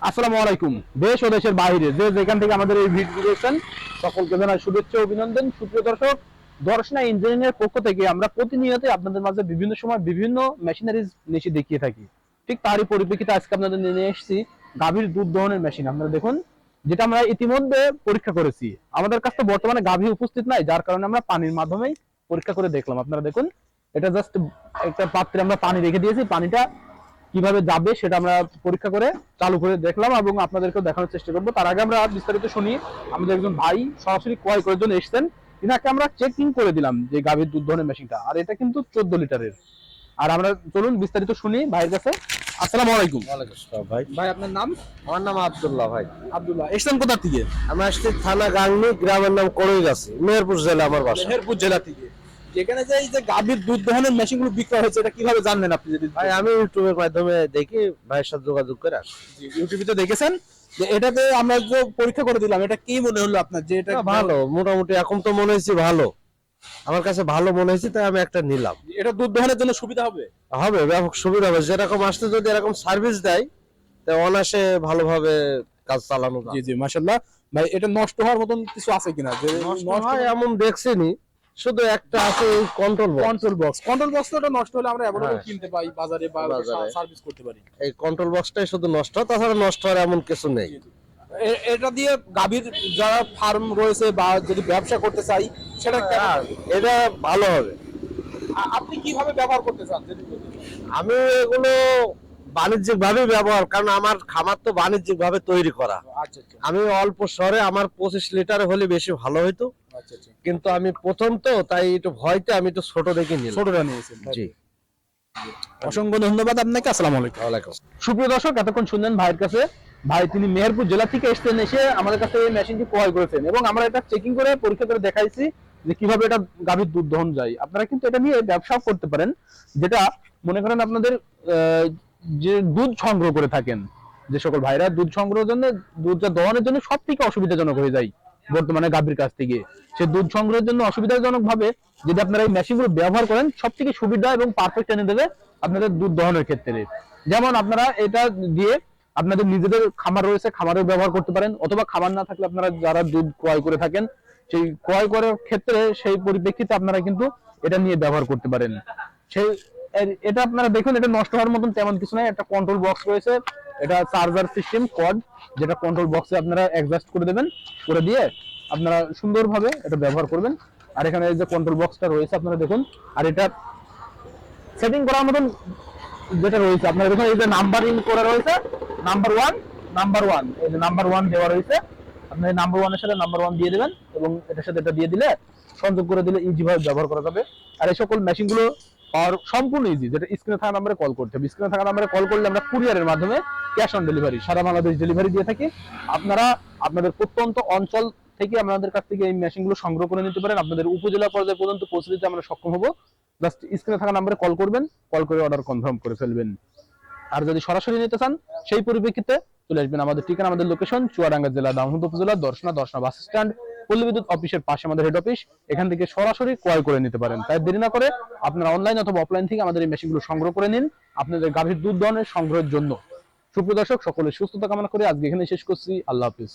আসসালামু আলাইকুম। দেশ ও দেশের বাইরে যে যেখান থেকে আমাদের এই ভিডিও দেখছেন সকলকে জানাই শুভেচ্ছা ও অভিনন্দন। সুপ্রিয় দর্শক, দর্শনা ইঞ্জিনিয়ারিং এর পক্ষ থেকে আমরা প্রতিনিয়ত আপনাদের মাঝে বিভিন্ন সময় বিভিন্ন মেশিনারিজ নিয়ে দেখিয়ে থাকি। ঠিক তারই পরিপ্রেক্ষিতে আজকে আপনাদের নিয়ে এসেছি গাভীর দুধ দহনের মেশিন। আপনারা দেখুন, যেটা আমরা ইতিমধ্যে পরীক্ষা করেছি। আমাদের কাছে বর্তমানে গাভী উপস্থিত নাই, যার কারণে আমরা পানির মাধ্যমেই পরীক্ষা করে দেখলাম। আপনারা দেখুন, এটা জাস্ট একটা পাত্রে আমরা পানি রেখে দিয়েছি। পানিটা কিভাবে যাবে সেটা আমরা পরীক্ষা করে চালু করে দেখলাম এবং আপনাদেরকে দেখানোর চেষ্টা করবো। তার আগে আমরা বিস্তারিত শুনি। আমাদের একজন ভাই সরাসরি ক্রয় করার জন্য এসেছেন, ইনাকে আমরা চেকিং করে দিলাম যে গাভীর দুধ দহনের মেশিনটা, আর এটা কিন্তু 14 লিটারের। আর আমরা চলুন বিস্তারিত শুনি ভাইয়ের কাছে। আসসালামু আলাইকুম। ওয়ালাইকুম আসসালাম ভাই। ভাই, আপনার নাম? আমার নাম আব্দুল্লাহ ভাই। আব্দুল্লাহ। এসেছেন কোথা থেকে? আমি আসছি থানা গাংনী, গ্রামের নাম কড়ইগাছি, মেহেরপুর জেলা আমার বাসা। মেহেরপুর জেলা থেকে। যেখানে যে এই যে গাভীর দুধ দহনের মেশিনগুলো বিক্রয় হচ্ছে, এটা কিভাবে জানলেন আপনি? যদি ভাই আমি ইউটিউবের মাধ্যমে দেখি, ভাইয়ের সাথে যোগাযোগ করে আসি। ইউটিউবে তো দেখেছেন যে এটাতে আমরা যে পরীক্ষা করে দিলাম, এটা কি মনে হলো আপনার যে এটা ভালো, মোটামুটি এখন তো মনে হয়েছে ভালো, আমার কাছে ভালো মনে হয়েছে, তাই আমি একটা নিলাম। এটা দুধ দহনের জন্য সুবিধা হবে? হবে, ব্যাপক সুবিধা হবে। যেরকম আসতে যদি এরকম সার্ভিস দেয়, তো অনায়াসে ভালোভাবে কাজ চালানো যায়। জি জি, মাশাআল্লাহ। ভাই, এটা নষ্ট হওয়ার মতন কিছু আছে কিনা? যে নষ্ট হয় এমন দেখছিনি, শুধু একটা আছে কন্ট্রোল বক্স। কন্ট্রোল বক্স তো নষ্ট হলে আমরা অ্যাভেলেবল হ্যাঁ। কিনতে পাই বাজারে বা বাজারে। সার্ভিস করতে পারি। এই কন্ট্রোল বক্সটাই শুধু নষ্ট, তাছাড়া নষ্ট হওয়ার এমন কিছু নেই। এটা দিয়ে গাভীর যারা ফার্ম রয়েছে বা যদি ব্যবসা করতে চাই সেটা হ্যাঁ, এটা ভালো হবে। আপনি কিভাবে ব্যবহার করতে চান? যদি বলতেন। আমি এগুলো বাণিজ্যিক ভাবে ব্যবহার, কারণ আমার খামার তো বাণিজ্যিক ভাবে তৈরি করা। আচ্ছা আচ্ছা আমি অল্প শহরে আমার 25 লিটার হলে বেশি ভালো হইতো, আচ্ছা আচ্ছা। কিন্তু আমি প্রথম তো, তাই একটু ভয়তে আমি একটু ছোট দেখে নিলাম। ছোটটা নিয়েছেন? জি। অসংখ্য ধন্যবাদ আপনাকে। আসসালামু আলাইকুম। ওয়ালাইকুম। সুপ্রিয় দর্শক, এতক্ষণ শুনলেন ভাইয়ের কাছে। ভাই তিনি মেহেরপুর জেলা থেকে এসেছেন, এসে আমাদের কাছে এই মেশিনটি ক্রয় করেছেন এবং আমরা এটা চেকিং করে পরীক্ষা করে দেখাইছি যে কিভাবে এটা গাভীর দুধ দহন যায়। আপনারা কিন্তু এটা নিয়ে ব্যবসাও করতে পারেন, যেটা মনে করেন আপনাদের যে দুধ সংগ্রহ করে থাকেন, যে সকল ভাইরা দুধ সংগ্রহের জন্য, দুধটা দহনের জন্য সব থেকে অসুবিধাজনক হয়ে যায় বর্তমানে গাভীর কাছ থেকে। সে দুধ সংগ্রহের জন্য অসুবিধাজনক ভাবে যদি আপনারা এই মেশিনগুলো ব্যবহার করেন, সব থেকে সুবিধা এবং পারফেক্ট এনে দেবে আপনাদের দুধ দহনের ক্ষেত্রে। যেমন আপনারা এটা দিয়ে আপনাদের নিজেদের খামার রয়েছে, খামারেও ব্যবহার করতে পারেন, অথবা খামার না থাকলে আপনারা যারা দুধ ক্রয় করে থাকেন, সেই ক্রয় করার ক্ষেত্রে সেই পরিপ্রেক্ষিতে আপনারা কিন্তু এটা নিয়ে ব্যবহার করতে পারেন। সেই এটা আপনারা দেখুন, এটা নষ্ট হওয়ার মতন তেমন কিছু নাই। একটা কন্ট্রোল বক্স রয়েছে, এটা চার্জার সিস্টেম কর্ড, যেটা কন্ট্রোল বক্সে আপনারা অ্যাডজাস্ট করে দেবেন, করে দিয়ে আপনারা সুন্দরভাবে এটা ব্যবহার করবেন। আর এখানে এই যে কন্ট্রোল বক্সটা রয়েছে আপনারা দেখুন, আর এটা সেটিং করার মতন যেটা রয়েছে আপনারা দেখুন, এই যে নাম্বারিং করা রয়েছে, নাম্বার ওয়ান, এই যে নাম্বার ওয়ান দেওয়া রয়েছে। আপনি নাম্বার ওয়ানের সাথে নাম্বার ওয়ান দিয়ে দেবেন এবং এটার সাথে এটা দিয়ে দিলে, সংযোগ করে দিলে ইজি ভাবে ব্যবহার করা যাবে। আর এই সকল মেশিনগুলো পাওয়ার সম্পূর্ণ ইজি। যেটা স্ক্রিনে থাকা নাম্বারে কল করতে হবে, স্ক্রিনে থাকা নাম্বারে কল করলে আমরা কুরিয়ারের মাধ্যমে ক্যাশ অন ডেলিভারি সারা বাংলাদেশ ডেলিভারি দিয়ে থাকি। আপনারা আপনাদের প্রত্যন্ত অঞ্চল থেকে আমাদের কাছ থেকে এই মেশিনগুলো সংগ্রহ করে নিতে পারেন। আপনাদের উপজেলা পর্যায়ে পর্যন্ত পৌঁছে দিতে আমরা সক্ষম হব। জাস্ট স্ক্রিনে থাকা নাম্বারে কল করবেন, কল করে অর্ডার কনফার্ম করে ফেলবেন। আর যদি সরাসরি নিতে চান, সেই পরিপ্রেক্ষিতে চলে আসবেন। আমাদের ঠিকানা, আমাদের লোকেশন চুয়াডাঙ্গা জেলা, দামোহর উপজেলা, দর্শনা বাস স্ট্যান্ড, পল্লী বিদ্যুৎ অফিসের পাশে আমাদের হেড অফিস। এখান থেকে সরাসরি ক্রয় করে নিতে পারেন। তাই দেরি না করে আপনারা অনলাইন অথবা অফলাইন থেকে আমাদের এই মেশিনগুলো সংগ্রহ করে নিন আপনাদের গাভীর দুধ দহনের সংগ্রহের জন্য। সুপ্রিয় দর্শক, সকলের সুস্থতা কামনা করে আজকে এখানে শেষ করছি। আল্লাহ হাফিজ।